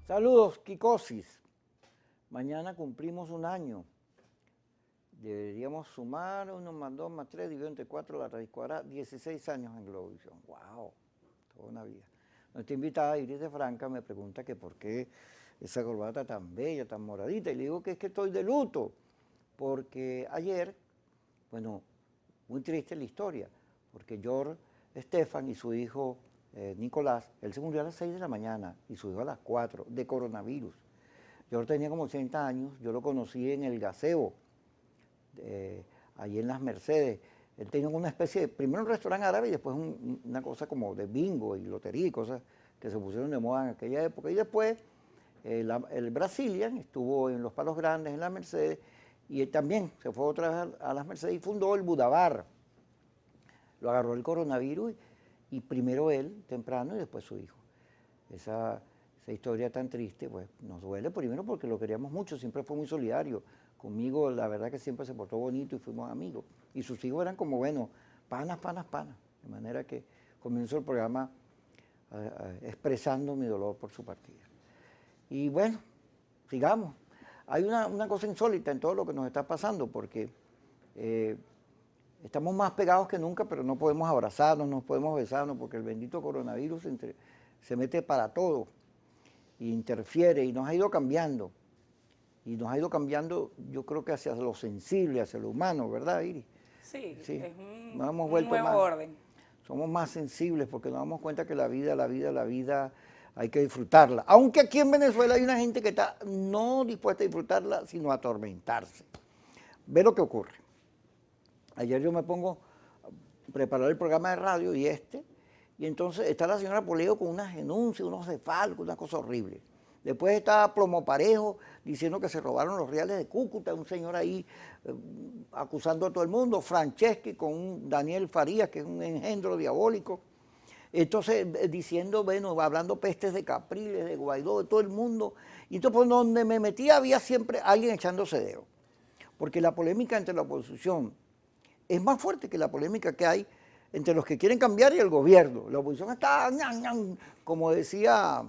Saludos, Kikosis. Mañana cumplimos un año. Deberíamos sumar 1 más 2 más 3, dividido entre 4, la raíz cuadrada, 16 años en Globovisión. ¡Wow! Toda una vida. Nuestra invitada, Iris de Franca, me pregunta que por qué esa corbata tan bella, tan moradita. Y le digo que es que estoy de luto, porque ayer, bueno, muy triste la historia, porque George Estefan y su hijo Nicolás, él se murió a las 6 de la mañana y su hijo a las 4 de coronavirus. George tenía como 80 años, yo lo conocí en el Gaseo, allí en las Mercedes. Él tenía una especie de, primero un restaurante árabe y después una cosa como de bingo y lotería y cosas que se pusieron de moda en aquella época. Y después el Brazilian estuvo en los Palos Grandes, en las Mercedes, y él también se fue otra vez a las Mercedes y fundó el Budabar. Lo agarró el coronavirus y primero él, temprano, y después su hijo. Esa historia tan triste, pues nos duele primero porque lo queríamos mucho, siempre fue muy solidario. Conmigo, la verdad que siempre se portó bonito y fuimos amigos. Y sus hijos eran como, bueno, panas. De manera que comenzó el programa expresando mi dolor por su partida. Y bueno, sigamos. Hay una cosa insólita en todo lo que nos está pasando, porque estamos más pegados que nunca, pero no podemos abrazarnos, no podemos besarnos, porque el bendito coronavirus se mete para todo, e interfiere, y nos ha ido cambiando. Y nos ha ido cambiando, yo creo que hacia lo sensible, hacia lo humano, ¿verdad, Iris? Sí, Sí, es un nos hemos vuelto nuevo más, orden. somos más sensibles porque nos damos cuenta que la vida hay que disfrutarla. Aunque aquí en Venezuela hay una gente que está no dispuesta a disfrutarla, sino a atormentarse. Ve lo que ocurre. Ayer yo me pongo a preparar el programa de radio y entonces está la señora Poleo con unas denuncias, unos desfalcos, una cosa horrible. Después está Plomo Parejo diciendo que se robaron los reales de Cúcuta, un señor ahí acusando a todo el mundo, Franceschi con un Daniel Farías, que es un engendro diabólico. Entonces diciendo, bueno, hablando pestes de Capriles, de Guaidó, de todo el mundo. Y entonces por donde me metía había siempre alguien echándose dedo. Porque la polémica entre la oposición es más fuerte que la polémica que hay entre los que quieren cambiar y el gobierno. La oposición está, como decía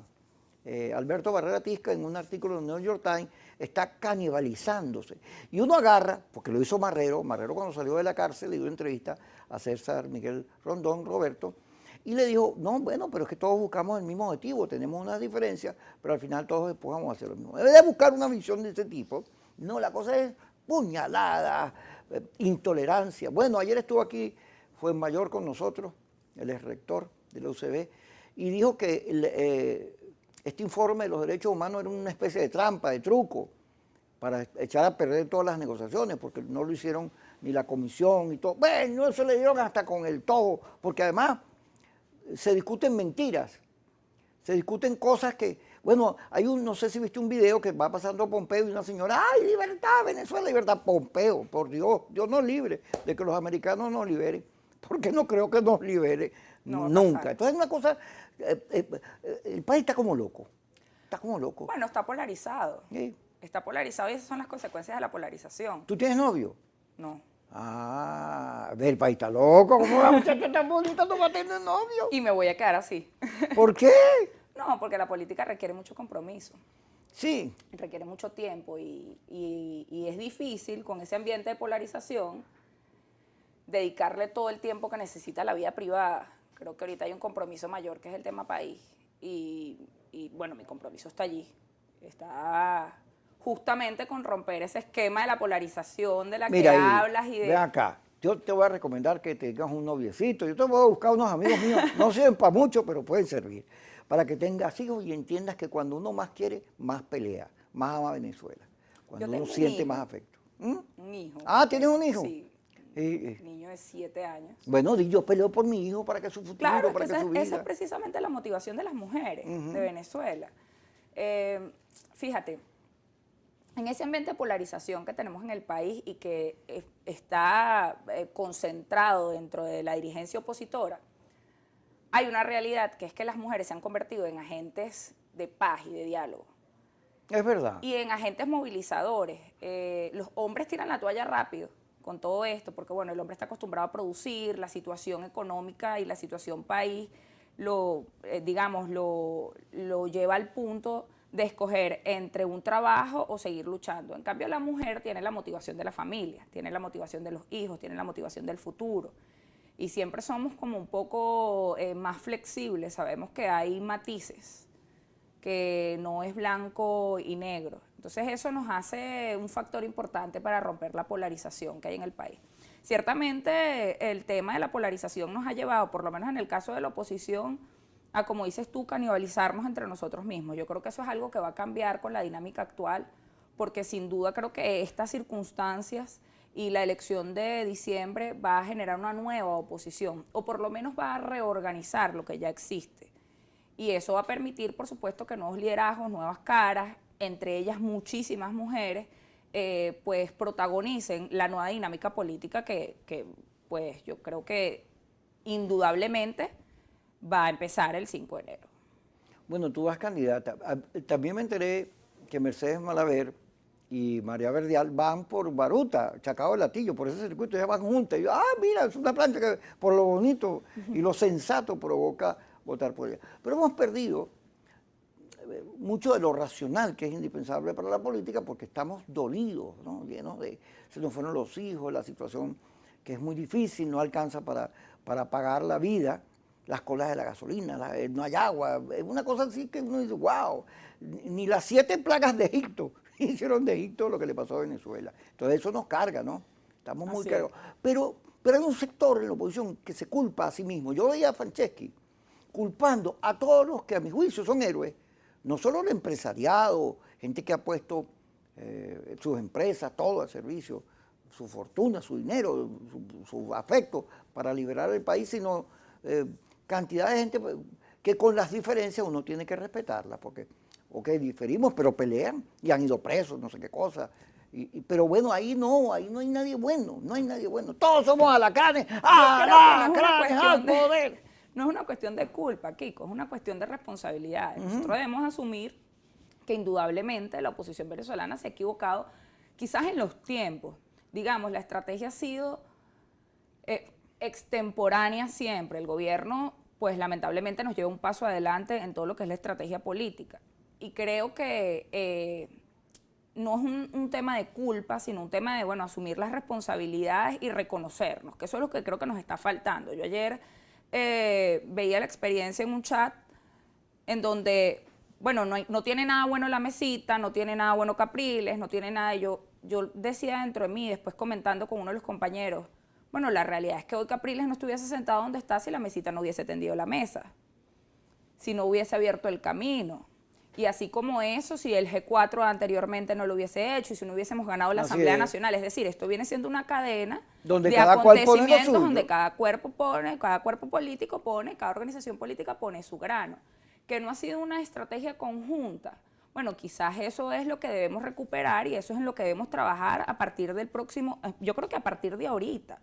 Alberto Barrera Tisca en un artículo del New York Times, está canibalizándose. Y uno agarra, porque lo hizo Marrero cuando salió de la cárcel le dio entrevista a César Miguel Rondón, Roberto, y le dijo, no, bueno, pero es que todos buscamos el mismo objetivo, tenemos unas diferencias, pero al final todos después vamos a hacer lo mismo. Debe de buscar una visión de ese tipo. No, la cosa es puñalada, intolerancia. Bueno, ayer estuvo aquí Fuenmayor con nosotros, el ex rector de la UCB, y dijo que este informe de los derechos humanos era una especie de trampa, de truco, para echar a perder todas las negociaciones, porque no lo hicieron ni la comisión y todo. Bueno, eso le dieron hasta con el todo, porque además se discuten mentiras, se discuten cosas que, bueno, no sé si viste un video que va pasando Pompeo y una señora, ¡ay, libertad, Venezuela, libertad! Pompeo, por Dios nos libre de que los americanos nos liberen, porque no creo que nos libere No va a nunca. pasar. Entonces es una cosa, el país está como loco. Bueno, está polarizado. ¿Sí? Está polarizado y esas son las consecuencias de la polarización. ¿Tú tienes novio? No. Ah, a ver, el país está loco, ¿cómo una muchacha tan bonita no va a tener novio? Y me voy a quedar así. ¿Por qué? No, porque la política requiere mucho compromiso. Sí. Requiere mucho tiempo y es difícil con ese ambiente de polarización dedicarle todo el tiempo que necesita a la vida privada. Creo que ahorita hay un compromiso mayor que es el tema país y bueno, mi compromiso está allí. Está justamente con romper ese esquema de la polarización de la Mira, que Iris, hablas y de... ven acá. Yo te voy a recomendar que tengas un noviecito. Yo te voy a buscar unos amigos míos. No sirven para mucho, pero pueden servir. Para que tengas hijos y entiendas que cuando uno más quiere, más pelea, más ama a Venezuela. Cuando Yo uno tengo un siente hijo. más afecto. ¿Mm? Un hijo. Ah, ¿tienes un hijo? Sí. Eh, Niño de 7 años. bueno, yo peleo por mi hijo para que su Claro, futuro, es que para que su esa es vida. precisamente la motivación de las mujeres de Venezuela. Fíjate, en ese ambiente de polarización que tenemos en el país y que está concentrado dentro de la dirigencia opositora, hay una realidad que es que las mujeres se han convertido en agentes de paz y de diálogo. Es verdad. Y en agentes movilizadores. Los hombres tiran la toalla rápido con todo esto, porque bueno, el hombre está acostumbrado a producir, la situación económica y la situación país lo lleva al punto de escoger entre un trabajo o seguir luchando. En cambio, la mujer tiene la motivación de la familia, tiene la motivación de los hijos, tiene la motivación del futuro. Y siempre somos como un poco más flexibles, sabemos que hay matices, que no es blanco y negro. Entonces eso nos hace un factor importante para romper la polarización que hay en el país. Ciertamente el tema de la polarización nos ha llevado, por lo menos en el caso de la oposición, a, como dices tú, canibalizarnos entre nosotros mismos. Yo creo que eso es algo que va a cambiar con la dinámica actual, porque sin duda creo que estas circunstancias y la elección de diciembre va a generar una nueva oposición, o por lo menos va a reorganizar lo que ya existe. Y eso va a permitir, por supuesto, que nuevos liderazgos, nuevas caras, entre ellas muchísimas mujeres, pues protagonicen la nueva dinámica política que pues yo creo que indudablemente va a empezar el 5 de enero. Bueno, tú vas candidata. También me enteré que Mercedes Malaver y María Verdial van por Baruta, Chacao del Latillo, por ese circuito, ya van juntas. Y yo, mira, es una plancha que por lo bonito y lo sensato provoca votar por ella. Pero hemos perdido mucho de lo racional que es indispensable para la política porque estamos dolidos, ¿no? Llenos de, se nos fueron los hijos, la situación que es muy difícil, no alcanza para pagar la vida, las colas de la gasolina, no hay agua, es una cosa así que uno dice, wow, ni las 7 plagas de Egipto hicieron de Egipto lo que le pasó a Venezuela. Entonces eso nos carga, ¿no? Estamos muy cargados. Pero hay un sector en la oposición que se culpa a sí mismo. Yo veía a Franceschi culpando a todos los que a mi juicio son héroes, no solo el empresariado, gente que ha puesto sus empresas, todo al servicio, su fortuna, su dinero, su afecto para liberar el país, sino cantidad de gente que con las diferencias uno tiene que respetarlas, porque, ok, diferimos, pero pelean y han ido presos, no sé qué cosa. Pero bueno, ahí no hay nadie bueno, no hay nadie bueno. Todos somos alacranes, al poder. No es una cuestión de culpa, Kiko, es una cuestión de responsabilidad. Nosotros debemos asumir que indudablemente la oposición venezolana se ha equivocado, quizás en los tiempos. Digamos, la estrategia ha sido extemporánea siempre. El gobierno, pues lamentablemente nos lleva un paso adelante en todo lo que es la estrategia política. Y creo que no es un tema de culpa, sino un tema de, bueno, asumir las responsabilidades y reconocernos, que eso es lo que creo que nos está faltando. Yo ayer veía la experiencia en un chat en donde, bueno, no tiene nada bueno la mesita, no tiene nada bueno Capriles, no tiene nada, yo decía dentro de mí, después comentando con uno de los compañeros, bueno, la realidad es que hoy Capriles no estuviese sentado donde está si la mesita no hubiese tendido la mesa, si no hubiese abierto el camino. Y así como eso, si el G4 anteriormente no lo hubiese hecho y si no hubiésemos ganado la Asamblea Nacional, es decir, esto viene siendo una cadena donde de acontecimientos donde cada cuerpo político pone, cada organización política pone su grano, que no ha sido una estrategia conjunta. Bueno, quizás eso es lo que debemos recuperar y eso es en lo que debemos trabajar a partir del próximo, yo creo que a partir de ahorita.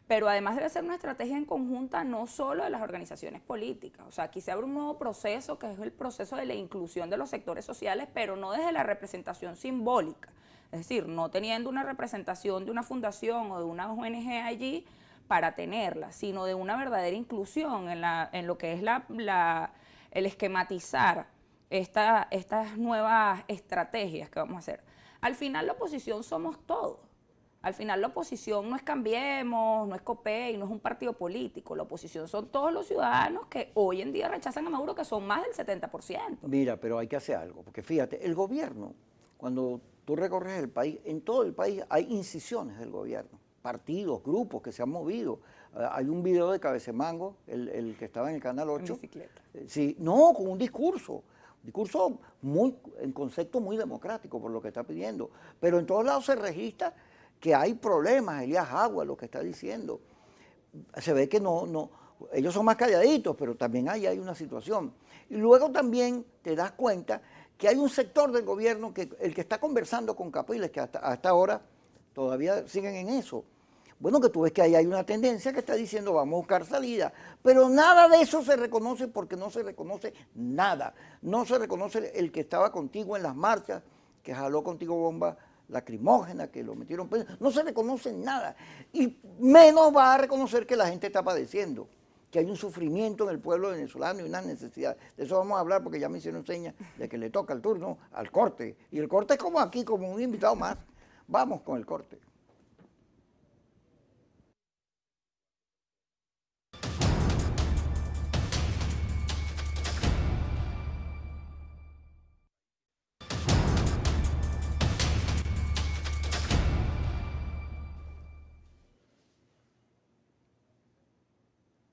Pero además debe ser una estrategia en conjunta no solo de las organizaciones políticas. O sea, aquí se abre un nuevo proceso que es el proceso de la inclusión de los sectores sociales, pero no desde la representación simbólica. Es decir, no teniendo una representación de una fundación o de una ONG allí para tenerla, sino de una verdadera inclusión en lo que es el esquematizar estas nuevas estrategias que vamos a hacer. Al final la oposición somos todos. Al final la oposición no es Cambiemos, no es COPEI, no es un partido político. La oposición son todos los ciudadanos que hoy en día rechazan a Maduro, que son más del 70%. Mira, pero hay que hacer algo, porque fíjate, el gobierno, cuando tú recorres el país, en todo el país hay incisiones del gobierno, partidos, grupos que se han movido. Hay un video de Cabecemango, el que estaba en el Canal 8. En bicicleta. Sí, no, con un discurso en concepto muy democrático por lo que está pidiendo, pero en todos lados se registra que hay problemas. Elías Agua lo que está diciendo, se ve que no, ellos son más calladitos, pero también hay una situación. Y luego también te das cuenta que hay un sector del gobierno, el que está conversando con Capriles, que hasta ahora todavía siguen en eso. Bueno, que tú ves que ahí hay una tendencia que está diciendo vamos a buscar salida, pero nada de eso se reconoce porque no se reconoce nada. No se reconoce el que estaba contigo en las marchas, que jaló contigo bomba lacrimógena, que lo metieron preso, no se reconoce nada, y menos va a reconocer que la gente está padeciendo. que hay un sufrimiento en el pueblo venezolano y unas necesidades. De eso vamos a hablar porque ya me hicieron señas de que le toca el turno al corte. Y el corte es como aquí, como un invitado más. Vamos con el corte.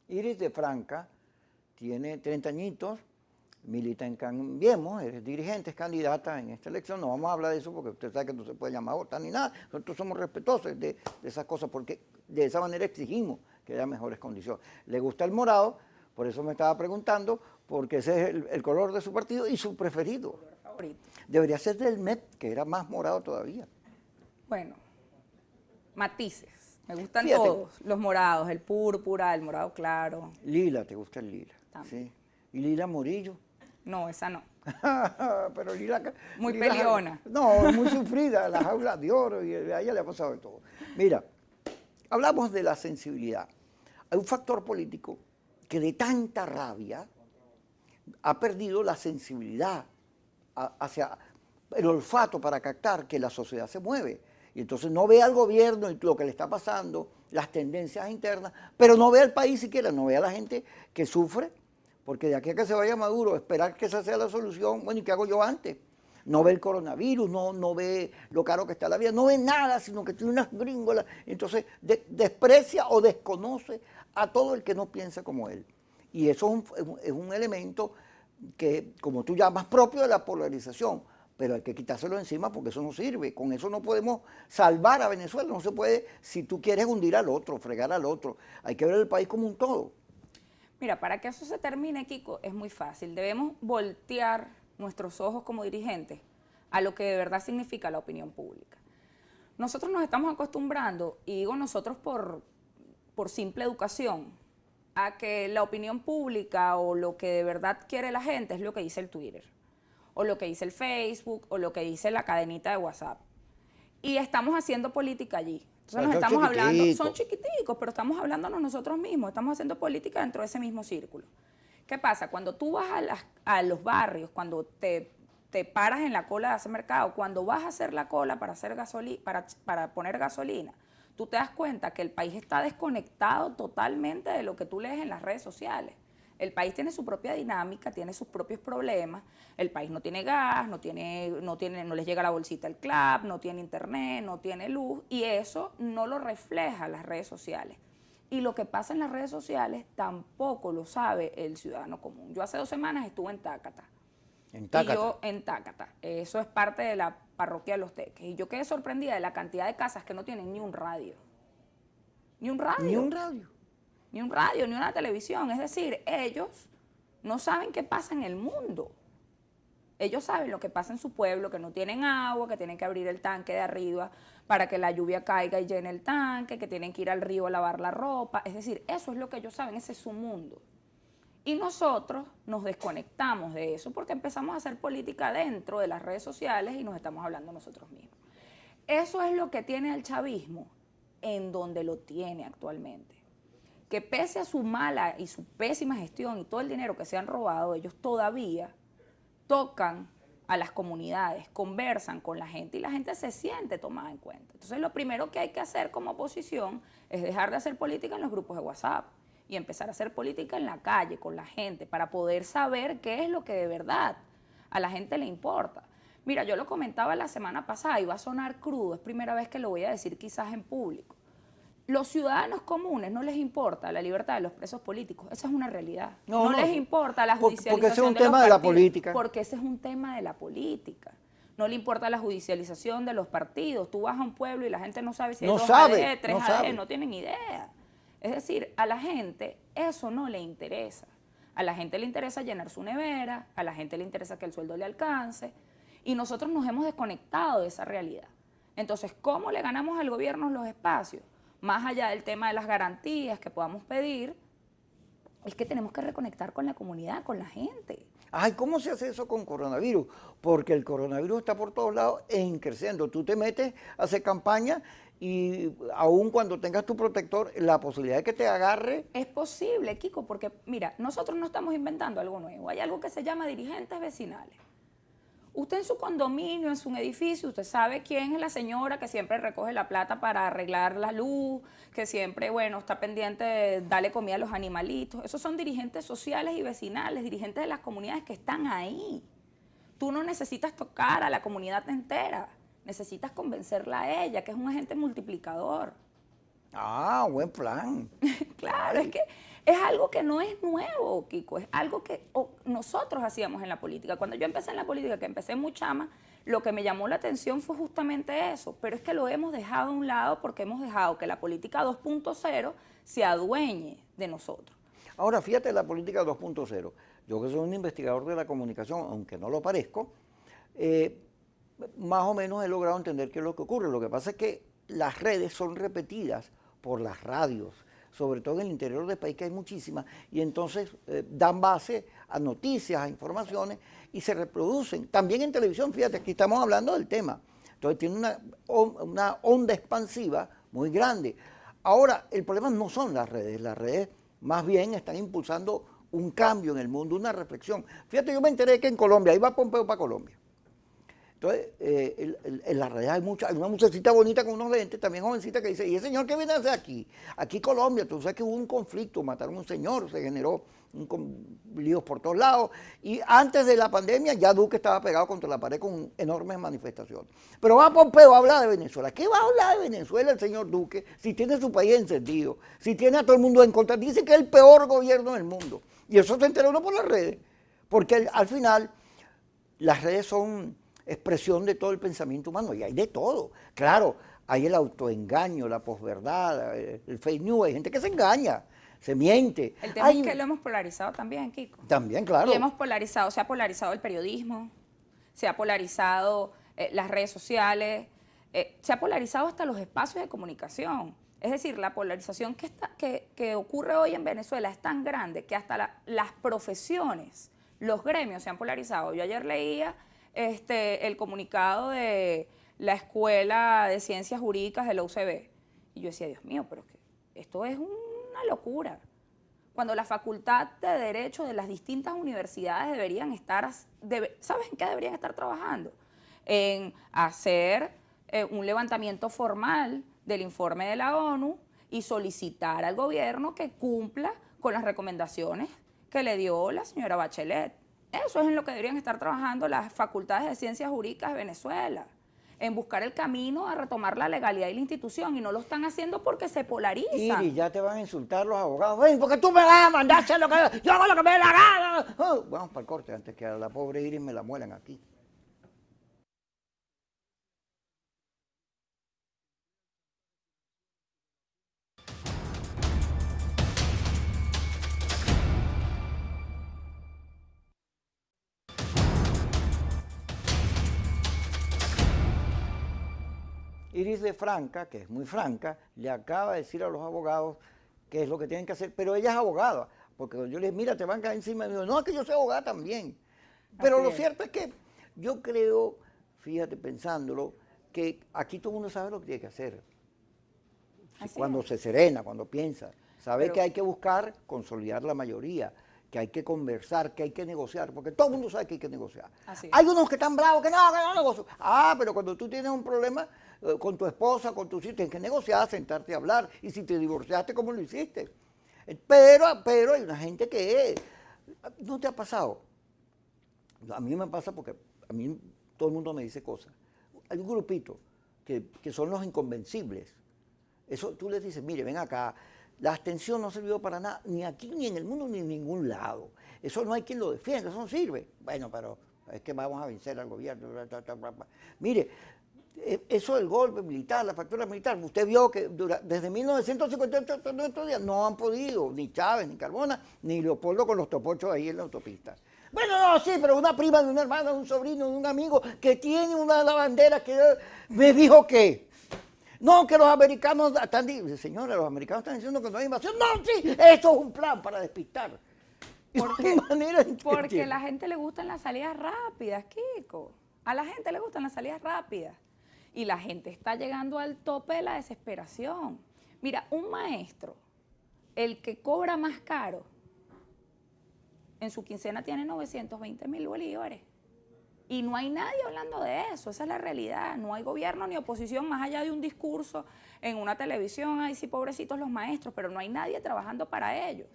Iris de Franca tiene 30 añitos, milita en Cambiemos, es dirigente, es candidata en esta elección. No vamos a hablar de eso porque usted sabe que no se puede llamar vota ni nada. Nosotros somos respetuosos de esas cosas porque de esa manera exigimos que haya mejores condiciones. Le gusta el morado, por eso me estaba preguntando, porque ese es el color de su partido y su preferido. Favorito. Debería ser del MEP, que era más morado todavía. Bueno, matices. Me gustan Fíjate. todos, los morados, el púrpura, el morado claro. Lila, ¿te gusta el lila? También. Sí. ¿Y Lila Morillo? No, esa no. Pero Lila... Muy Lila- peleona. No, muy sufrida, la jaula de oro, y a ella le ha pasado de todo. Mira, hablamos de la sensibilidad. Hay un factor político que de tanta rabia ha perdido la sensibilidad hacia el olfato para captar que la sociedad se mueve. Y entonces no ve al gobierno y lo que le está pasando, las tendencias internas, pero no ve al país siquiera, no ve a la gente que sufre, porque de aquí a que se vaya Maduro, esperar que esa sea la solución, bueno, ¿y qué hago yo antes? No ve el coronavirus, no ve lo caro que está la vida, no ve nada, sino que tiene unas gringolas. Entonces desprecia o desconoce a todo el que no piensa como él. Y eso es un elemento que, como tú llamas, propio de la polarización, pero hay que quitárselo encima porque eso no sirve. Con eso no podemos salvar a Venezuela, no se puede, si tú quieres hundir al otro, fregar al otro, hay que ver el país como un todo. Mira, para que eso se termine, Kiko, es muy fácil. Debemos voltear nuestros ojos como dirigentes a lo que de verdad significa la opinión pública. Nosotros nos estamos acostumbrando, y digo nosotros por simple educación, a que la opinión pública o lo que de verdad quiere la gente es lo que dice el Twitter, o lo que dice el Facebook, o lo que dice la cadenita de WhatsApp. Y estamos haciendo política allí. Entonces nos estamos hablando, son chiquiticos, pero estamos hablándonos nosotros mismos, estamos haciendo política dentro de ese mismo círculo. ¿Qué pasa? Cuando tú vas a los barrios, cuando te paras en la cola de hacer mercado, cuando vas a hacer la cola para hacer para poner gasolina, tú te das cuenta que el país está desconectado totalmente de lo que tú lees en las redes sociales. El país tiene su propia dinámica, tiene sus propios problemas. El país no tiene gas, no les llega la bolsita al CLAP, no tiene internet, no tiene luz, y eso no lo refleja las redes sociales. Y lo que pasa en las redes sociales tampoco lo sabe el ciudadano común. Yo hace 2 semanas estuve en Tácata. En Tácata. Y yo en Tácata. Eso es parte de la parroquia de Los Teques. Y yo quedé sorprendida de la cantidad de casas que no tienen ni un radio. Ni un radio. Ni un radio. Ni un radio, ni una televisión. Es decir, ellos no saben qué pasa en el mundo. Ellos saben lo que pasa en su pueblo, que no tienen agua, que tienen que abrir el tanque de arriba para que la lluvia caiga y llene el tanque, que tienen que ir al río a lavar la ropa. Es decir, eso es lo que ellos saben, ese es su mundo. Y nosotros nos desconectamos de eso porque empezamos a hacer política dentro de las redes sociales y nos estamos hablando nosotros mismos. Eso es lo que tiene el chavismo en donde lo tiene actualmente. Que pese a su mala y su pésima gestión y todo el dinero que se han robado, ellos todavía tocan a las comunidades, conversan con la gente y la gente se siente tomada en cuenta. Entonces lo primero que hay que hacer como oposición es dejar de hacer política en los grupos de WhatsApp y empezar a hacer política en la calle, con la gente, para poder saber qué es lo que de verdad a la gente le importa. Mira, yo lo comentaba la semana pasada y va a sonar crudo, es primera vez que lo voy a decir quizás en público. Los ciudadanos comunes no les importa la libertad de los presos políticos, esa es una realidad. No les importa la judicialización porque ese es un de los tema de la partidos, política. porque ese es un tema de la política. No le importa la judicialización de los partidos. Tú vas a un pueblo y la gente no sabe si hay 2 AD, 3 AD, no tienen idea. Es decir, a la gente eso no le interesa. A la gente le interesa llenar su nevera, a la gente le interesa que el sueldo le alcance, y nosotros nos hemos desconectado de esa realidad. Entonces, ¿cómo le ganamos al gobierno los espacios? Más allá del tema de las garantías que podamos pedir, es que tenemos que reconectar con la comunidad, con la gente. Ay, ¿cómo se hace eso con coronavirus? Porque el coronavirus está por todos lados creciendo. Tú te metes a hacer campaña y aun cuando tengas tu protector, la posibilidad de que te agarre. Es posible, Kiko, porque mira, nosotros no estamos inventando algo nuevo. Hay algo que se llama dirigentes vecinales. Usted en su condominio, en su edificio, usted sabe quién es la señora que siempre recoge la plata para arreglar la luz, que siempre, bueno, está pendiente de darle comida a los animalitos. Esos son dirigentes sociales y vecinales, dirigentes de las comunidades que están ahí. Tú no necesitas tocar a la comunidad entera, necesitas convencerla a ella, que es un agente multiplicador. Ah, buen plan. Claro, es que es algo que no es nuevo, Kiko, es algo que nosotros hacíamos en la política. Cuando yo empecé en la política, que empecé muy chama, lo que me llamó la atención fue justamente eso, pero es que lo hemos dejado a un lado porque hemos dejado que la política 2.0 se adueñe de nosotros. Ahora, fíjate la política 2.0. Yo que soy un investigador de la comunicación, aunque no lo parezco, más o menos he logrado entender qué es lo que ocurre. Lo que pasa es que las redes son repetidas por las radios, sobre todo en el interior del país, que hay muchísimas, y entonces dan base a noticias, a informaciones, y se reproducen. También en televisión, fíjate, aquí estamos hablando del tema. Entonces tiene una onda expansiva muy grande. Ahora, el problema no son las redes más bien están impulsando un cambio en el mundo, una reflexión. Fíjate, yo me enteré que en Colombia, ahí va Pompeo para Colombia. Entonces, en las redes hay una muchachita bonita con unos lentes, también jovencita, que dice, ¿y el señor qué viene a hacer aquí? Aquí Colombia, tú sabes que hubo un conflicto, mataron a un señor, se generó líos por todos lados, y antes de la pandemia ya Duque estaba pegado contra la pared con enormes manifestaciones. Pero va Pompeo a hablar de Venezuela. ¿Qué va a hablar de Venezuela el señor Duque si tiene su país encendido, si tiene a todo el mundo en contra? Dice que es el peor gobierno del mundo. Y eso se enteró uno por las redes, porque al final las redes son expresión de todo el pensamiento humano, y hay de todo. Claro, hay el autoengaño, la posverdad, el fake news, hay gente que se engaña, se miente. El tema es que lo hemos polarizado también, Kiko. También, claro. Y hemos polarizado, se ha polarizado el periodismo, se ha polarizado las redes sociales, se ha polarizado hasta los espacios de comunicación. Es decir, la polarización que ocurre hoy en Venezuela es tan grande que hasta las profesiones, los gremios se han polarizado. Yo ayer leía el comunicado de la Escuela de Ciencias Jurídicas de la UCB. Y yo decía, Dios mío, pero es que esto es una locura. Cuando la Facultad de Derecho de las distintas universidades deberían estar, ¿sabes en qué deberían estar trabajando? En hacer un levantamiento formal del informe de la ONU y solicitar al gobierno que cumpla con las recomendaciones que le dio la señora Bachelet. Eso es en lo que deberían estar trabajando las facultades de ciencias jurídicas de Venezuela, en buscar el camino a retomar la legalidad y la institución, y no lo están haciendo porque se polarizan. Iris, ya te van a insultar los abogados. Ven, porque tú me vas a mandar a hacer lo que yo hago lo que me dé la gana. Vamos para el corte antes que a la pobre Iris me la muelan aquí. Iris de Franca, que es muy franca, le acaba de decir a los abogados qué es lo que tienen que hacer, pero ella es abogada, porque yo le dije, mira, te van a caer encima, y me dijo, no, es que yo soy abogada también. Pero lo cierto es que yo creo, fíjate, pensándolo, que aquí todo el mundo sabe lo que tiene que hacer. Cuando se serena, cuando piensa, sabe que hay que buscar consolidar la mayoría, que hay que conversar, que hay que negociar, porque todo el mundo sabe que hay que negociar. Hay unos que están bravos, que no negocian. Ah, pero cuando tú tienes un problema con tu esposa, con tus hijos, tienes que negociar, sentarte a hablar, y si te divorciaste, ¿cómo lo hiciste? Pero hay una gente que, ¿no te ha pasado? A mí me pasa porque a mí todo el mundo me dice cosas. Hay un grupito que son los inconvencibles. Eso tú les dices, mire, ven acá, la abstención no sirvió para nada, ni aquí, ni en el mundo, ni en ningún lado. Eso no hay quien lo defienda, eso no sirve. Bueno, pero es que vamos a vencer al gobierno. Mire, eso del golpe militar, la fractura militar, usted vio que desde 1958 hasta nuestros días no han podido, ni Chávez, ni Carbona, ni Leopoldo con los topochos ahí en la autopista. Bueno, no, sí, pero una prima de una hermana, de un sobrino, de un amigo que tiene una bandera que me dijo que... No, que los americanos están diciendo, señora, los americanos están diciendo que no hay invasión. No, sí, esto es un plan para despistar. Porque a la gente le gustan las salidas rápidas, Kiko. A la gente le gustan las salidas rápidas. y la gente está llegando al tope de la desesperación. Mira, un maestro, el que cobra más caro, en su quincena tiene 920.000 bolívares. Y no hay nadie hablando de eso, esa es la realidad. No hay gobierno ni oposición más allá de un discurso en una televisión, ay sí, pobrecitos los maestros, pero no hay nadie trabajando para ellos.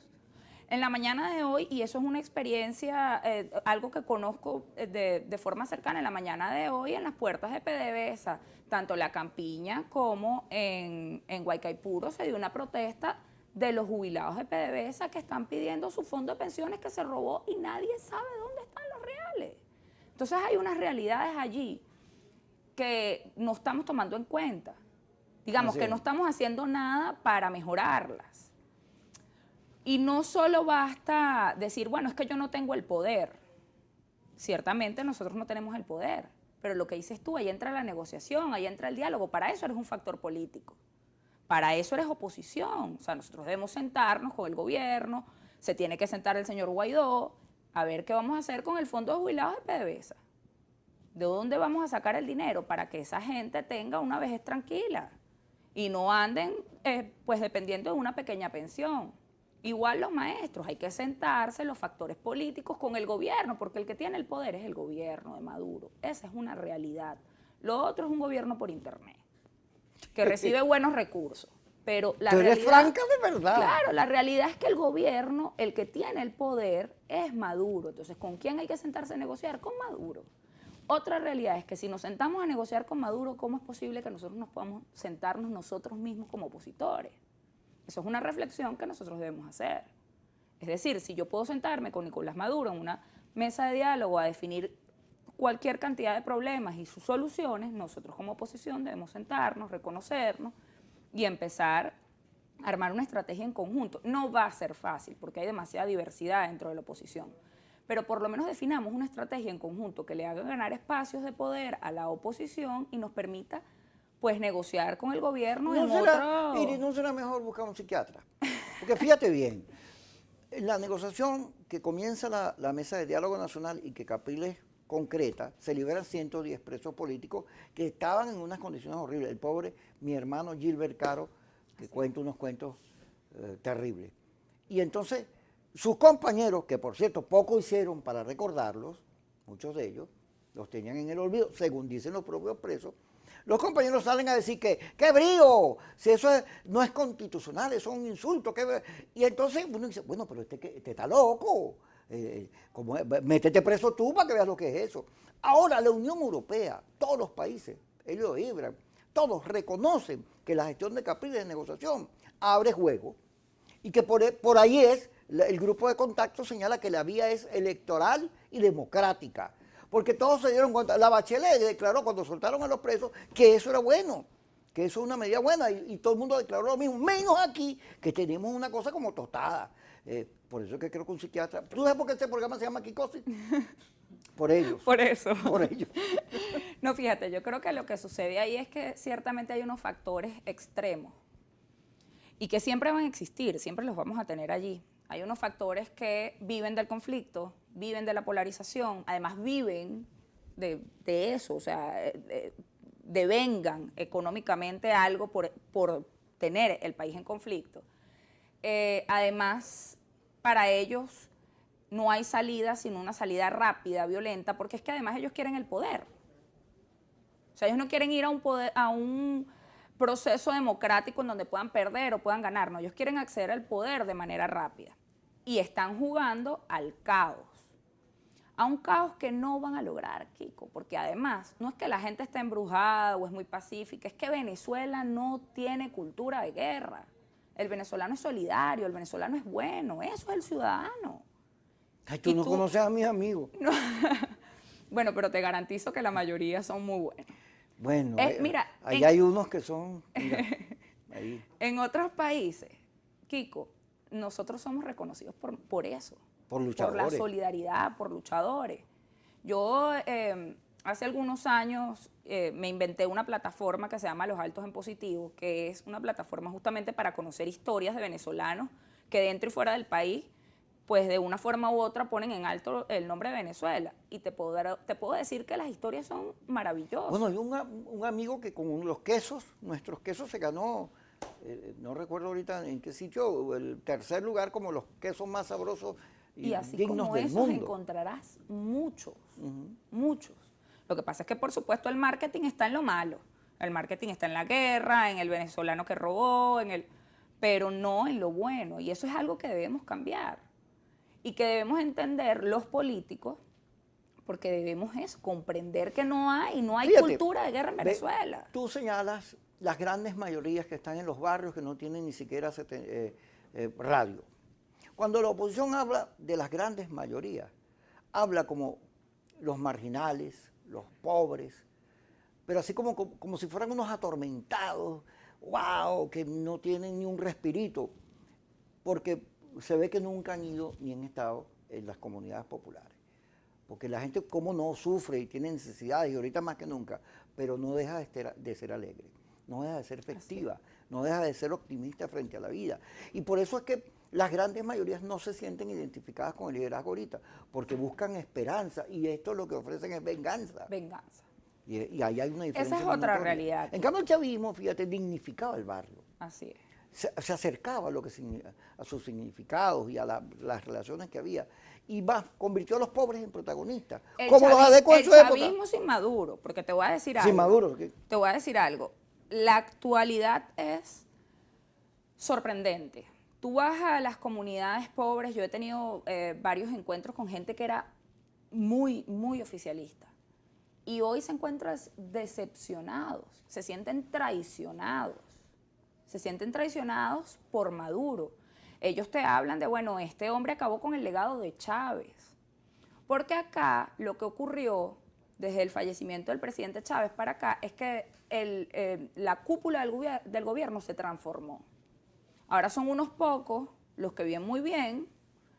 En la mañana de hoy, y eso es una experiencia, algo que conozco de forma cercana, en la mañana de hoy, en las puertas de PDVSA, tanto La Campiña como en Guaycaipuro, se dio una protesta de los jubilados de PDVSA que están pidiendo su fondo de pensiones que se robó y nadie sabe dónde están los reales. Entonces hay unas realidades allí que no estamos tomando en cuenta. Digamos que no estamos haciendo nada para mejorarlas. Y no solo basta decir, bueno, es que yo no tengo el poder. Ciertamente nosotros no tenemos el poder, pero lo que dices tú, ahí entra la negociación, ahí entra el diálogo, para eso eres un factor político, para eso eres oposición. O sea, nosotros debemos sentarnos con el gobierno, se tiene que sentar el señor Guaidó, a ver qué vamos a hacer con el fondo de jubilados de PDVSA. ¿De dónde vamos a sacar el dinero para que esa gente tenga una vejez tranquila y no anden pues dependiendo de una pequeña pensión? Igual los maestros, hay que sentarse los factores políticos con el gobierno, porque el que tiene el poder es el gobierno de Maduro. Esa es una realidad. Lo otro es un gobierno por internet, que recibe buenos recursos. Pero la realidad, eres franca de verdad. Claro, la realidad es que el gobierno, el que tiene el poder, es Maduro. Entonces, ¿con quién hay que sentarse a negociar? Con Maduro. Otra realidad es que si nos sentamos a negociar con Maduro, ¿cómo es posible que nosotros nos podamos sentarnos nosotros mismos como opositores? Eso es una reflexión que nosotros debemos hacer. Es decir, si yo puedo sentarme con Nicolás Maduro en una mesa de diálogo a definir cualquier cantidad de problemas y sus soluciones, nosotros como oposición debemos sentarnos, reconocernos y empezar a armar una estrategia en conjunto. No va a ser fácil porque hay demasiada diversidad dentro de la oposición, pero por lo menos definamos una estrategia en conjunto que le haga ganar espacios de poder a la oposición y nos permita pues negociar con el gobierno ¿No será mejor buscar un psiquiatra? Porque fíjate bien, la negociación que comienza la mesa de diálogo nacional y que Capriles concreta, se liberan 110 presos políticos que estaban en unas condiciones horribles. El pobre, mi hermano Gilbert Caro, que cuenta unos cuentos terribles. Y entonces, sus compañeros, que por cierto poco hicieron para recordarlos, muchos de ellos, los tenían en el olvido, según dicen los propios presos, los compañeros salen a decir que ¡qué brío! Si eso no es constitucional, eso es un insulto. Y entonces uno dice, bueno, pero este está loco. Métete preso tú para que veas lo que es eso. Ahora, la Unión Europea, todos los países, ellos vibran, todos reconocen que la gestión de Capriles de negociación abre juego y que por ahí el grupo de contacto señala que la vía es electoral y democrática. Porque todos se dieron cuenta, la Bachelet declaró cuando soltaron a los presos que eso era bueno, que eso es una medida buena, y todo el mundo declaró lo mismo, menos aquí, que tenemos una cosa como tostada. Por eso es que creo que un psiquiatra... ¿Tú sabes por qué este programa se llama Kikosis? Por ellos. Por eso. Por ellos. No, fíjate, yo creo que lo que sucede ahí es que ciertamente hay unos factores extremos y que siempre van a existir, siempre los vamos a tener allí. Hay unos factores que viven del conflicto, viven de la polarización, además viven de eso, o sea, devengan económicamente algo por tener el país en conflicto. Además, para ellos no hay salida sino una salida rápida, violenta, porque es que además ellos quieren el poder. O sea, ellos no quieren ir a un proceso democrático en donde puedan perder o puedan ganar, no, ellos quieren acceder al poder de manera rápida. Y están jugando al caos. A un caos que no van a lograr, Kiko, porque además no es que la gente esté embrujada o es muy pacífica, es que Venezuela no tiene cultura de guerra. El venezolano es solidario, el venezolano es bueno, eso es el ciudadano. Ay, tú no conoces a mis amigos. No. Bueno, pero te garantizo que la mayoría son muy buenos. Bueno, mira, ahí hay unos que son... Mira, ahí. En otros países, Kiko, nosotros somos reconocidos por eso. Por luchadores. Por la solidaridad, por luchadores. Yo hace algunos años me inventé una plataforma que se llama Los Altos en Positivo, que es una plataforma justamente para conocer historias de venezolanos que dentro y fuera del país pues de una forma u otra ponen en alto el nombre de Venezuela. Y te puedo decir que las historias son maravillosas. Bueno, yo un amigo que con los quesos, nuestros quesos se ganó, no recuerdo ahorita en qué sitio, el tercer lugar como los quesos más sabrosos y así dignos como del esos mundo. encontrarás muchos, muchos. Lo que pasa es que, por supuesto, el marketing está en lo malo. El marketing está en la guerra, en el venezolano que robó, pero no en lo bueno. Y eso es algo que debemos cambiar. Y que debemos entender los políticos, porque debemos comprender que no hay Fíjate, cultura de guerra en Venezuela. Tú señalas las grandes mayorías que están en los barrios que no tienen ni siquiera radio. Cuando la oposición habla de las grandes mayorías, habla como los marginales, los pobres, pero así como si fueran unos atormentados, wow, que no tienen ni un respirito, porque se ve que nunca han ido ni han estado en las comunidades populares. Porque la gente, como no, sufre y tiene necesidades, y ahorita más que nunca, pero no deja de ser alegre, no deja de ser festiva, no deja de ser optimista frente a la vida. Y por eso es que las grandes mayorías no se sienten identificadas con el liderazgo ahorita, porque buscan esperanza, y esto lo que ofrecen es venganza. Venganza. Y ahí hay una diferencia. Esa es otra notoria. realidad. En cambio, el chavismo, fíjate, dignificaba el barrio. Así es. Se acercaba a sus significados y a las relaciones que había. Y convirtió a los pobres en protagonistas. Como los adecuó en su época. El chavismo sin Maduro, porque te voy a decir algo. Sin Maduro. ¿Qué? Te voy a decir algo. La actualidad es sorprendente. Tú vas a las comunidades pobres, yo he tenido varios encuentros con gente que era muy, muy oficialista. Y hoy se encuentran decepcionados, se sienten traicionados. Se sienten traicionados por Maduro. Ellos te hablan de, bueno, este hombre acabó con el legado de Chávez. Porque acá lo que ocurrió desde el fallecimiento del presidente Chávez para acá es que la cúpula del gobierno se transformó. Ahora son unos pocos los que viven muy bien,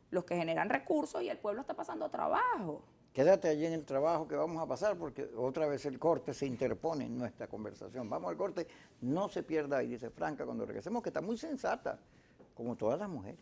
los que generan recursos y el pueblo está pasando trabajo. Quédate allí en el trabajo que vamos a pasar porque otra vez el corte se interpone en nuestra conversación. Vamos al corte, no se pierda ahí, dice Franca, cuando regresemos, que está muy sensata, como todas las mujeres.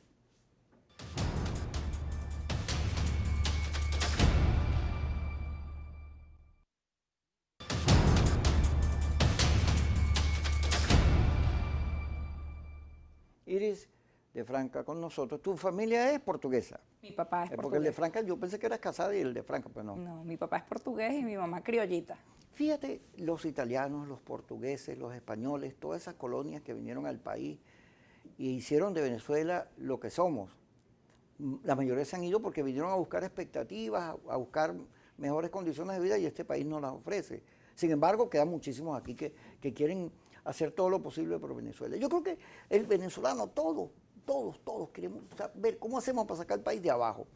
Iris de Franca con nosotros. ¿Tu familia es portuguesa? Mi papá es Porque portugués. el de Franca, yo pensé que eras casada y el de Franca, pues no. No, mi papá es portugués y mi mamá criollita. Fíjate, los italianos, los portugueses, los españoles, todas esas colonias que vinieron al país y hicieron de Venezuela lo que somos. La mayoría se han ido porque vinieron a buscar expectativas, a buscar mejores condiciones de vida y este país no las ofrece. Sin embargo, quedan muchísimos aquí que quieren hacer todo lo posible por Venezuela. Yo creo que el venezolano, todos queremos ver cómo hacemos para sacar el país de abajo.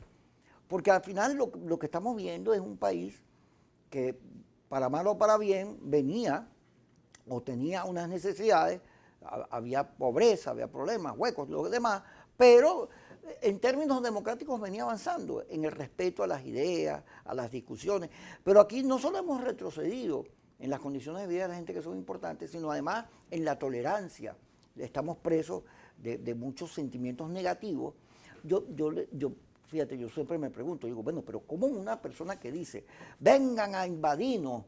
Porque al final lo que estamos viendo es un país que, para mal o para bien, venía o tenía unas necesidades, había pobreza, había problemas, huecos, lo demás, pero en términos democráticos venía avanzando en el respeto a las ideas, a las discusiones. Pero aquí no solo hemos retrocedido en las condiciones de vida de la gente que son importantes, sino además en la tolerancia. Estamos presos de muchos sentimientos negativos. Fíjate, yo siempre me pregunto, digo, bueno, pero ¿cómo una persona que dice, vengan a invadirnos,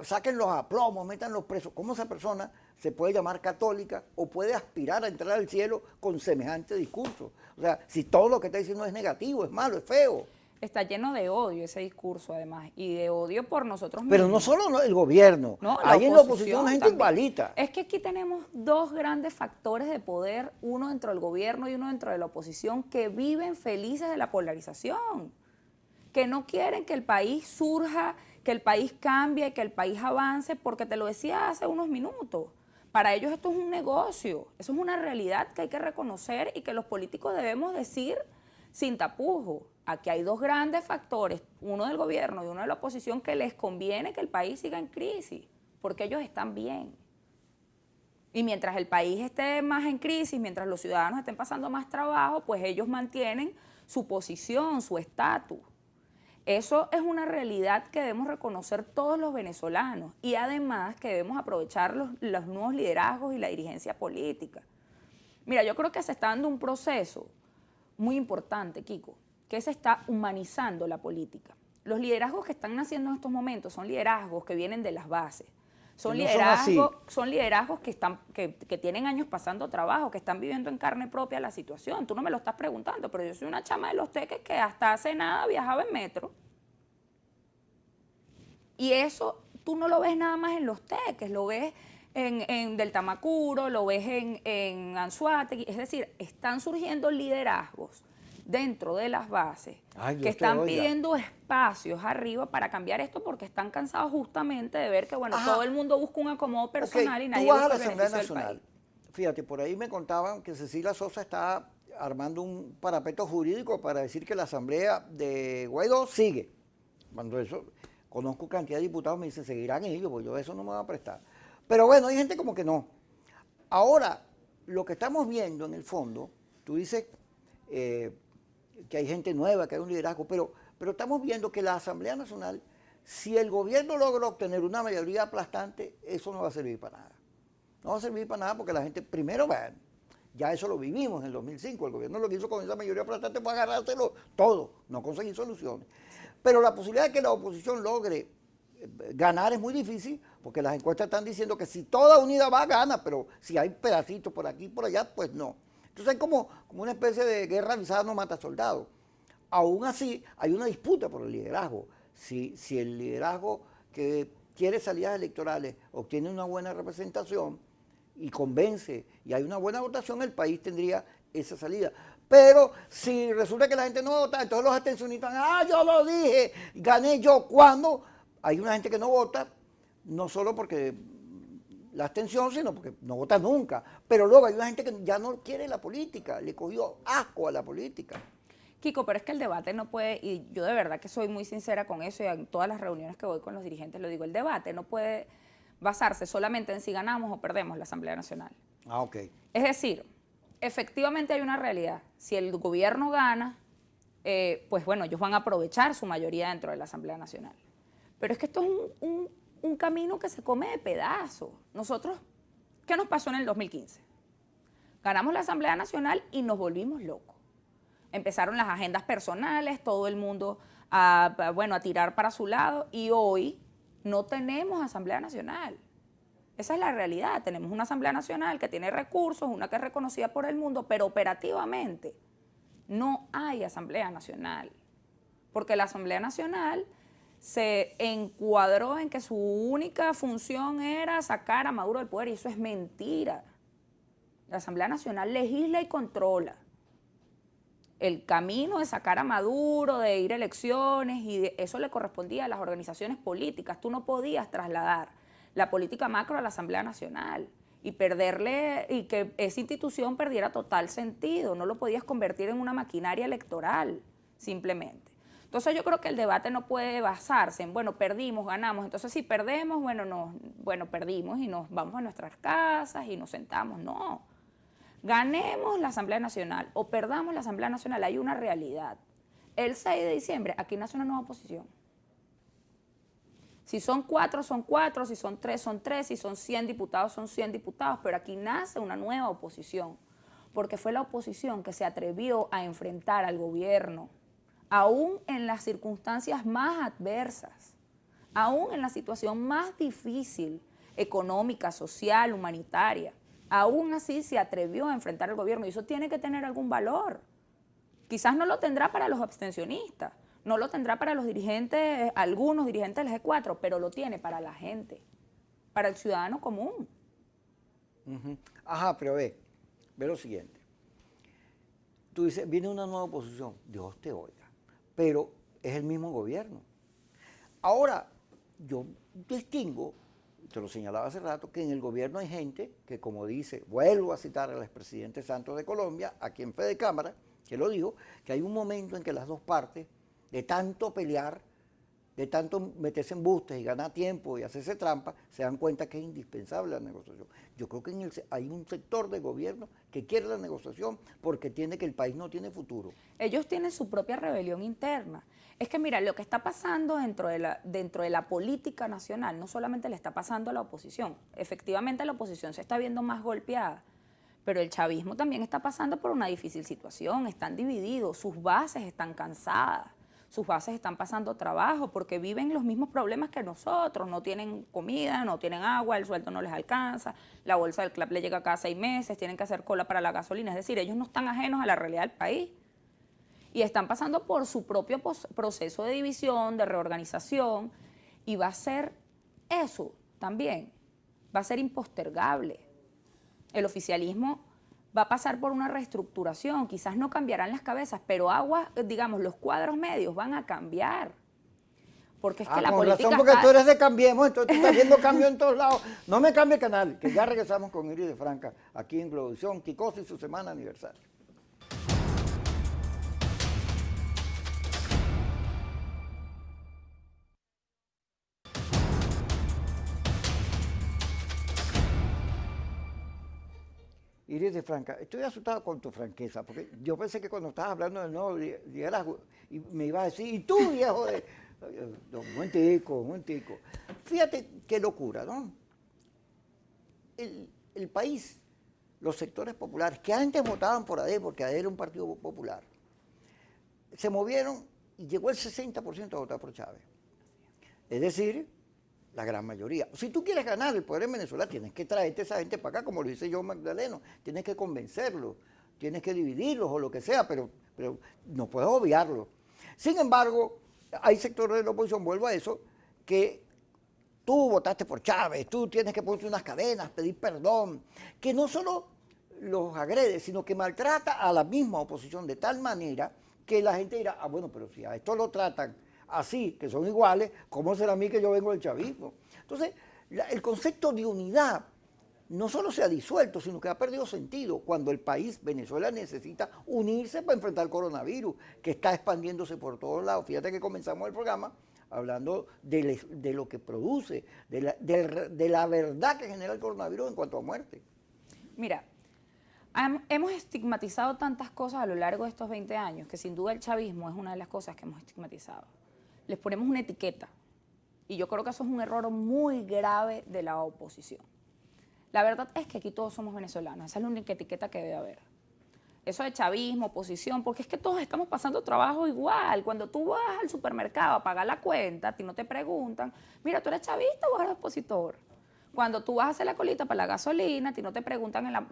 saquen los aplomos, metan los presos, cómo esa persona se puede llamar católica o puede aspirar a entrar al cielo con semejante discurso? O sea, si todo lo que está diciendo es negativo, es malo, es feo. Está lleno de odio ese discurso, además, y de odio por nosotros mismos. Pero no solo el gobierno, no, hay en la oposición gente también. igualita. Es que aquí tenemos dos grandes factores de poder, uno dentro del gobierno y uno dentro de la oposición, que viven felices de la polarización, que no quieren que el país surja, que el país cambie, que el país avance, porque te lo decía hace unos minutos. Para ellos esto es un negocio, eso es una realidad que hay que reconocer y que los políticos debemos decir sin tapujos. Aquí hay dos grandes factores, uno del gobierno y uno de la oposición, que les conviene que el país siga en crisis, porque ellos están bien. Y mientras el país esté más en crisis, mientras los ciudadanos estén pasando más trabajo, pues ellos mantienen su posición, su estatus. Eso es una realidad que debemos reconocer todos los venezolanos y además que debemos aprovechar los nuevos liderazgos y la dirigencia política. Mira, yo creo que se está dando un proceso muy importante, Kiko, que se está humanizando la política. Los liderazgos que están naciendo en estos momentos son liderazgos que vienen de las bases. Son liderazgos que tienen años pasando trabajo, que están viviendo en carne propia la situación. Tú no me lo estás preguntando, pero yo soy una chama de Los Teques que hasta hace nada viajaba en metro. Y eso tú no lo ves nada más en Los Teques, lo ves en Del Tamacuro, lo ves en Anzoátegui. Es decir, están surgiendo liderazgos dentro de las bases que están pidiendo espacios arriba para cambiar esto porque están cansados justamente de ver que, bueno, todo el mundo busca un acomodo personal y nadie busca el beneficio del país. Fíjate, por ahí me contaban que Cecilia Sosa está armando un parapeto jurídico para decir que la asamblea de Guaidó sigue. Cuando eso, conozco cantidad de diputados, me dicen, seguirán ellos, pues yo eso no me voy a prestar. Pero bueno, hay gente como que no. Ahora, lo que estamos viendo en el fondo, tú dices que hay gente nueva, que hay un liderazgo, pero estamos viendo que la Asamblea Nacional, si el gobierno logra obtener una mayoría aplastante, eso no va a servir para nada. No va a servir para nada porque la gente, primero, ya eso lo vivimos en el 2005, el gobierno lo que hizo con esa mayoría aplastante fue agarrárselo todo, no conseguir soluciones. Pero la posibilidad de que la oposición logre ganar es muy difícil, porque las encuestas están diciendo que si toda unida va, gana, pero si hay pedacitos por aquí y por allá, pues no. Entonces hay como una especie de guerra avisada no mata soldados. Aún así, hay una disputa por el liderazgo. Si el liderazgo que quiere salidas electorales obtiene una buena representación y convence y hay una buena votación, el país tendría esa salida. Pero si resulta que la gente no vota, entonces los abstencionistas, yo lo dije, gané yo. ¿Cuándo? Hay una gente que no vota, no solo porque la abstención, sino porque no vota nunca. Pero luego hay una gente que ya no quiere la política, le cogió asco a la política. Kiko, pero es que el debate no puede, y yo de verdad que soy muy sincera con eso, y en todas las reuniones que voy con los dirigentes lo digo, el debate no puede basarse solamente en si ganamos o perdemos la Asamblea Nacional. Ok. Es decir, efectivamente hay una realidad. Si el gobierno gana, pues bueno, ellos van a aprovechar su mayoría dentro de la Asamblea Nacional. Pero es que esto es un camino que se come de pedazos. Nosotros, ¿qué nos pasó en el 2015? Ganamos la Asamblea Nacional y nos volvimos locos. Empezaron las agendas personales, todo el mundo a tirar para su lado, y hoy no tenemos Asamblea Nacional. Esa es la realidad. Tenemos una Asamblea Nacional que tiene recursos, una que es reconocida por el mundo, pero operativamente no hay Asamblea Nacional. Porque la Asamblea Nacional se encuadró en que su única función era sacar a Maduro del poder, y eso es mentira. La Asamblea Nacional legisla y controla. El camino de sacar a Maduro, de ir a elecciones, y eso le correspondía a las organizaciones políticas. Tú no podías trasladar la política macro a la Asamblea Nacional y que esa institución perdiera total sentido. No lo podías convertir en una maquinaria electoral, simplemente. Entonces yo creo que el debate no puede basarse en, bueno, perdimos, ganamos. Entonces si perdemos, perdimos y nos vamos a nuestras casas y nos sentamos. No. Ganemos la Asamblea Nacional o perdamos la Asamblea Nacional, hay una realidad. El 6 de diciembre aquí nace una nueva oposición. Si son 4, son 4, si son 3, son 3, si son 100 diputados, son 100 diputados, pero aquí nace una nueva oposición, porque fue la oposición que se atrevió a enfrentar al gobierno, aún en las circunstancias más adversas, aún en la situación más difícil, económica, social, humanitaria. Aún así se atrevió a enfrentar al gobierno, y eso tiene que tener algún valor. Quizás no lo tendrá para los abstencionistas, no lo tendrá para los dirigentes, algunos dirigentes del G4, pero lo tiene para la gente, para el ciudadano común. Ajá, pero ve lo siguiente. Tú dices, viene una nueva oposición, Dios te oiga, pero es el mismo gobierno. Ahora, yo distingo, te lo señalaba hace rato, que en el gobierno hay gente que, como dice, vuelvo a citar al expresidente Santos de Colombia, aquí en Fede Cámara, que lo dijo, que hay un momento en que las dos partes, de tanto pelear, de tanto meterse en bustes y ganar tiempo y hacerse trampa, se dan cuenta que es indispensable la negociación. Yo creo que hay un sector de gobierno que quiere la negociación porque entiende que el país no tiene futuro. Ellos tienen su propia rebelión interna. Es que mira, lo que está pasando dentro de la política nacional no solamente le está pasando a la oposición. Efectivamente la oposición se está viendo más golpeada, Pero el chavismo también está pasando por una difícil situación, están divididos, sus bases están cansadas, sus bases están pasando trabajo porque viven los mismos problemas que nosotros, no tienen comida, no tienen agua, el sueldo no les alcanza, la bolsa del CLAP le llega cada 6 meses, tienen que hacer cola para la gasolina, es decir, ellos no están ajenos a la realidad del país y están pasando por su propio proceso de división, de reorganización, y va a ser eso también, va a ser impostergable. El oficialismo va a pasar por una reestructuración, quizás no cambiarán las cabezas, pero digamos, los cuadros medios van a cambiar. Porque es que la con política razón, porque tú eres de Cambiemos, entonces tú estás viendo cambio en todos lados. No me cambie el canal, que ya regresamos con Iris de Franca, aquí en Globovisión, Kikosi y su semana aniversario. Iris de Franca, estoy asustado con tu franqueza, porque yo pensé que cuando estabas hablando del nuevo liderazgo, y me ibas a decir, ¿y tú, viejo? Un momentico, un momentico. Fíjate qué locura, ¿no? El país, los sectores populares, que antes votaban por AD, porque AD era un partido popular, se movieron y llegó el 60% a votar por Chávez. Es decir, la gran mayoría. Si tú quieres ganar el poder en Venezuela, tienes que traerte a esa gente para acá, como lo dice John Magdaleno, tienes que convencerlos, tienes que dividirlos o lo que sea, pero no puedes obviarlo. Sin embargo, hay sectores de la oposición, vuelvo a eso, que tú votaste por Chávez, tú tienes que ponerte unas cadenas, pedir perdón, que no solo los agrede, sino que maltrata a la misma oposición de tal manera que la gente dirá, ah, bueno, pero si a esto lo tratan así, que son iguales, ¿cómo será a mí que yo vengo del chavismo? Entonces, el concepto de unidad no solo se ha disuelto, sino que ha perdido sentido cuando el país, Venezuela, necesita unirse para enfrentar el coronavirus, que está expandiéndose por todos lados. Fíjate que comenzamos el programa hablando de lo que produce, de la verdad que genera el coronavirus en cuanto a muerte. Mira, hemos estigmatizado tantas cosas a lo largo de estos 20 años, que sin duda el chavismo es una de las cosas que hemos estigmatizado. Les ponemos una etiqueta, y yo creo que eso es un error muy grave de la oposición. La verdad es que aquí todos somos venezolanos, esa es la única etiqueta que debe haber. Eso de chavismo, oposición, porque es que todos estamos pasando trabajo igual. Cuando tú vas al supermercado a pagar la cuenta, a ti no te preguntan, mira, ¿tú eres chavista o eres opositor? Cuando tú vas a hacer la colita para la gasolina, a ti no te preguntan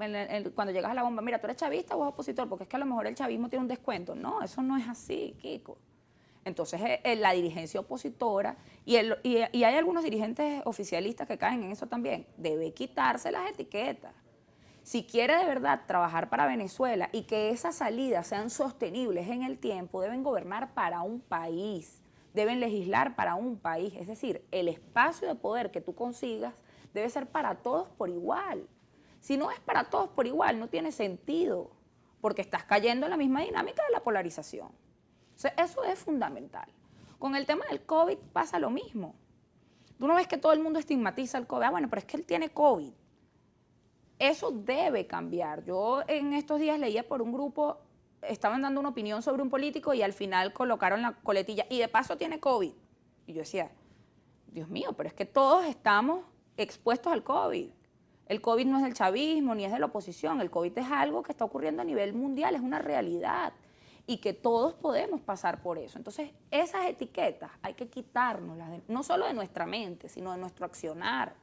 cuando llegas a la bomba, mira, ¿tú eres chavista o eres opositor? Porque es que a lo mejor el chavismo tiene un descuento. No, eso no es así, Kiko. Entonces, la dirigencia opositora, y hay algunos dirigentes oficialistas que caen en eso también, debe quitarse las etiquetas. Si quiere de verdad trabajar para Venezuela y que esas salidas sean sostenibles en el tiempo, deben gobernar para un país, deben legislar para un país. Es decir, el espacio de poder que tú consigas debe ser para todos por igual. Si no es para todos por igual, no tiene sentido, porque estás cayendo en la misma dinámica de la polarización. O sea, eso es fundamental. Con el tema del COVID pasa lo mismo. Tú no ves que todo el mundo estigmatiza el COVID. Ah, bueno, pero es que él tiene COVID. Eso debe cambiar. Yo en estos días leía por un grupo, estaban dando una opinión sobre un político y al final colocaron la coletilla, y de paso tiene COVID. Y yo decía, Dios mío, pero es que todos estamos expuestos al COVID. El COVID no es del chavismo ni es de la oposición. El COVID es algo que está ocurriendo a nivel mundial, es una realidad. Y que todos podemos pasar por eso. Entonces, esas etiquetas hay que quitárnoslas, no solo de nuestra mente, sino de nuestro accionar.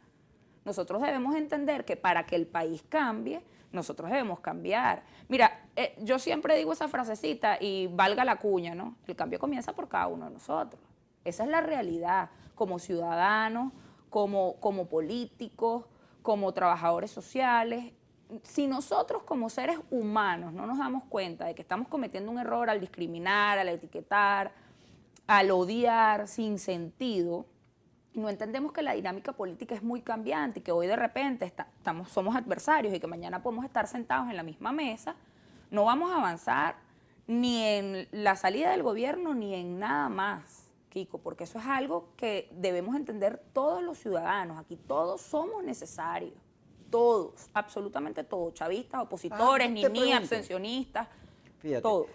Nosotros debemos entender que para que el país cambie, nosotros debemos cambiar. Mira, yo siempre digo esa frasecita y valga la cuña, ¿no? El cambio comienza por cada uno de nosotros. Esa es la realidad, como ciudadanos, como políticos, como trabajadores sociales. Si nosotros como seres humanos no nos damos cuenta de que estamos cometiendo un error al discriminar, al etiquetar, al odiar sin sentido, no entendemos que la dinámica política es muy cambiante y que hoy de repente somos adversarios y que mañana podemos estar sentados en la misma mesa, no vamos a avanzar ni en la salida del gobierno ni en nada más, Kiko, porque eso es algo que debemos entender todos los ciudadanos. Aquí todos somos necesarios. Todos, absolutamente todos, chavistas, opositores, ni abstencionistas, fíjate, todos.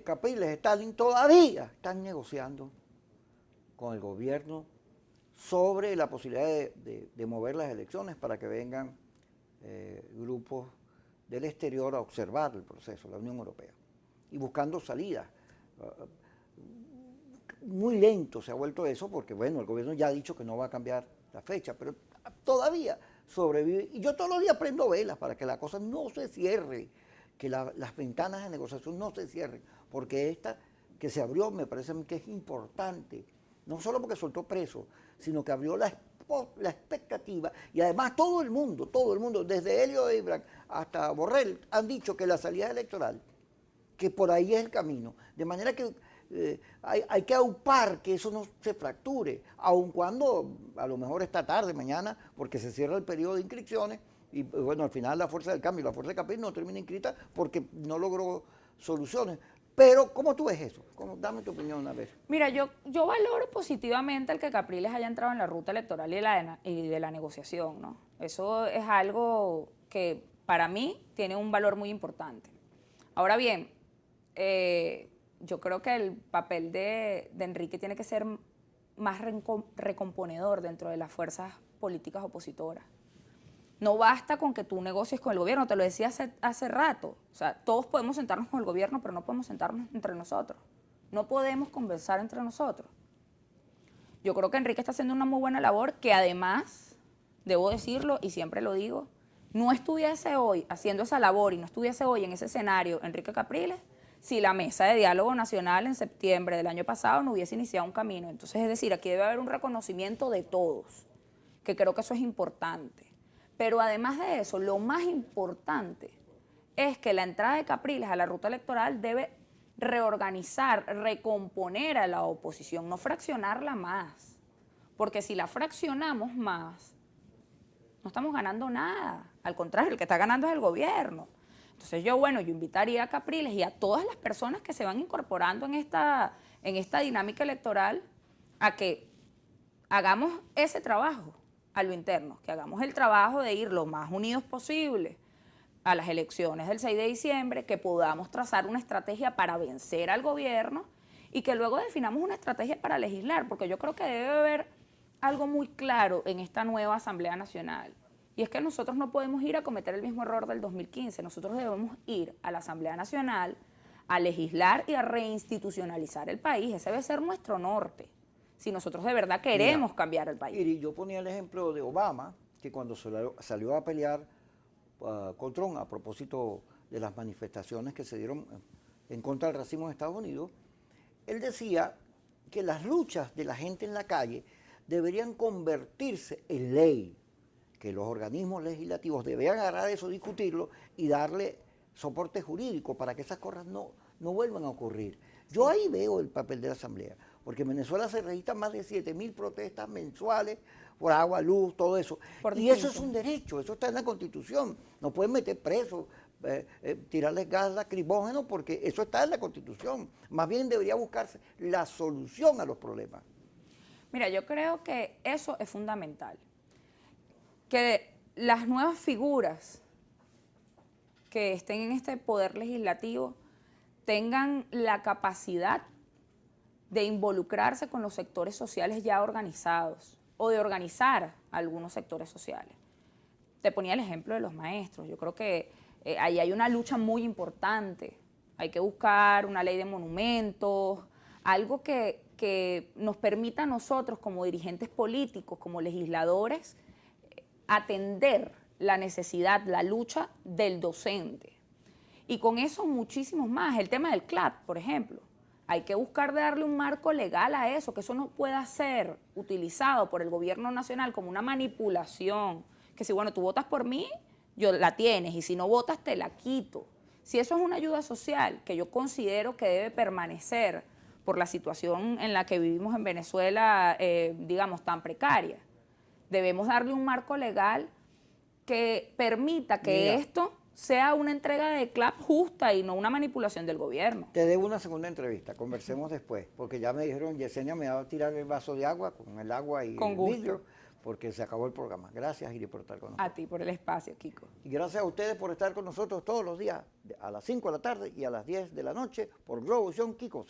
Capriles, Stalin todavía están negociando con el gobierno sobre la posibilidad de mover las elecciones para que vengan grupos del exterior a observar el proceso, la Unión Europea, y buscando salidas. Muy lento se ha vuelto eso porque, bueno, el gobierno ya ha dicho que no va a cambiar la fecha, pero todavía sobrevive. Y yo todos los días prendo velas para que la cosa no se cierre, que las ventanas de negociación no se cierren, porque esta que se abrió me parece a mí que es importante, no solo porque soltó preso, sino que abrió la expectativa, y además todo el mundo, desde Helio Eibrand hasta Borrell, han dicho que la salida electoral, que por ahí es el camino, de manera que hay que aupar que eso no se fracture, aun cuando a lo mejor esta tarde, mañana, porque se cierra el periodo de inscripciones, y bueno, al final la Fuerza del Cambio, la Fuerza de Capriles no termina inscrita porque no logró soluciones. Pero, ¿cómo tú ves eso? Dame tu opinión a ver. Mira, yo valoro positivamente el que Capriles haya entrado en la ruta electoral y de la negociación, ¿no? Eso es algo que para mí tiene un valor muy importante. Ahora bien, yo creo que el papel de Enrique tiene que ser más recomponedor dentro de las fuerzas políticas opositoras. No basta con que tú negocies con el gobierno, te lo decía hace rato. O sea, todos podemos sentarnos con el gobierno, pero no podemos sentarnos entre nosotros. No podemos conversar entre nosotros. Yo creo que Enrique está haciendo una muy buena labor, que además, debo decirlo y siempre lo digo, no estuviese hoy haciendo esa labor y no estuviese hoy en ese escenario Enrique Capriles, si la mesa de diálogo nacional en septiembre del año pasado no hubiese iniciado un camino. Entonces, es decir, aquí debe haber un reconocimiento de todos, que creo que eso es importante. Pero además de eso, lo más importante es que la entrada de Capriles a la ruta electoral debe reorganizar, recomponer a la oposición, no fraccionarla más. Porque si la fraccionamos más, no estamos ganando nada. Al contrario, el que está ganando es el gobierno. Entonces yo invitaría a Capriles y a todas las personas que se van incorporando en esta dinámica electoral a que hagamos ese trabajo a lo interno, que hagamos el trabajo de ir lo más unidos posible a las elecciones del 6 de diciembre, que podamos trazar una estrategia para vencer al gobierno y que luego definamos una estrategia para legislar, porque yo creo que debe haber algo muy claro en esta nueva Asamblea Nacional, y es que nosotros no podemos ir a cometer el mismo error del 2015, nosotros debemos ir a la Asamblea Nacional a legislar y a reinstitucionalizar el país, ese debe ser nuestro norte, si nosotros de verdad queremos cambiar el país. Y yo ponía el ejemplo de Obama, que cuando salió a pelear con Trump a propósito de las manifestaciones que se dieron en contra del racismo en Estados Unidos, él decía que las luchas de la gente en la calle deberían convertirse en ley, que los organismos legislativos deberían agarrar eso, discutirlo y darle soporte jurídico para que esas cosas no vuelvan a ocurrir. Yo ahí veo el papel de la Asamblea, porque en Venezuela se registran más de 7.000 protestas mensuales por agua, luz, todo eso. Y eso es un derecho, eso está en la Constitución. No pueden meter presos, tirarles gas lacrimógeno, porque eso está en la Constitución. Más bien debería buscarse la solución a los problemas. Mira, yo creo que eso es fundamental. Que las nuevas figuras que estén en este poder legislativo tengan la capacidad de involucrarse con los sectores sociales ya organizados o de organizar algunos sectores sociales. Te ponía el ejemplo de los maestros. Yo creo que ahí hay una lucha muy importante. Hay que buscar una ley de monumentos, algo que nos permita a nosotros como dirigentes políticos, como legisladores, atender la necesidad, la lucha del docente. Y con eso muchísimos más. El tema del CLAP, por ejemplo. Hay que buscar darle un marco legal a eso, que eso no pueda ser utilizado por el gobierno nacional como una manipulación. Que si, tú votas por mí, yo la tienes, y si no votas, te la quito. Si eso es una ayuda social, que yo considero que debe permanecer por la situación en la que vivimos en Venezuela, digamos, tan precaria, debemos darle un marco legal que permita que esto sea una entrega de CLAP justa y no una manipulación del gobierno. Te debo una segunda entrevista, conversemos después, porque ya me dijeron, Yesenia me va a tirar el vaso de agua, con el agua y con el vidrio, porque se acabó el programa. Gracias, Iri, por estar con nosotros. A ti por el espacio, Kiko. Y gracias a ustedes por estar con nosotros todos los días, a las 5 de la tarde y a las 10 de la noche, por Globovisión Kiko.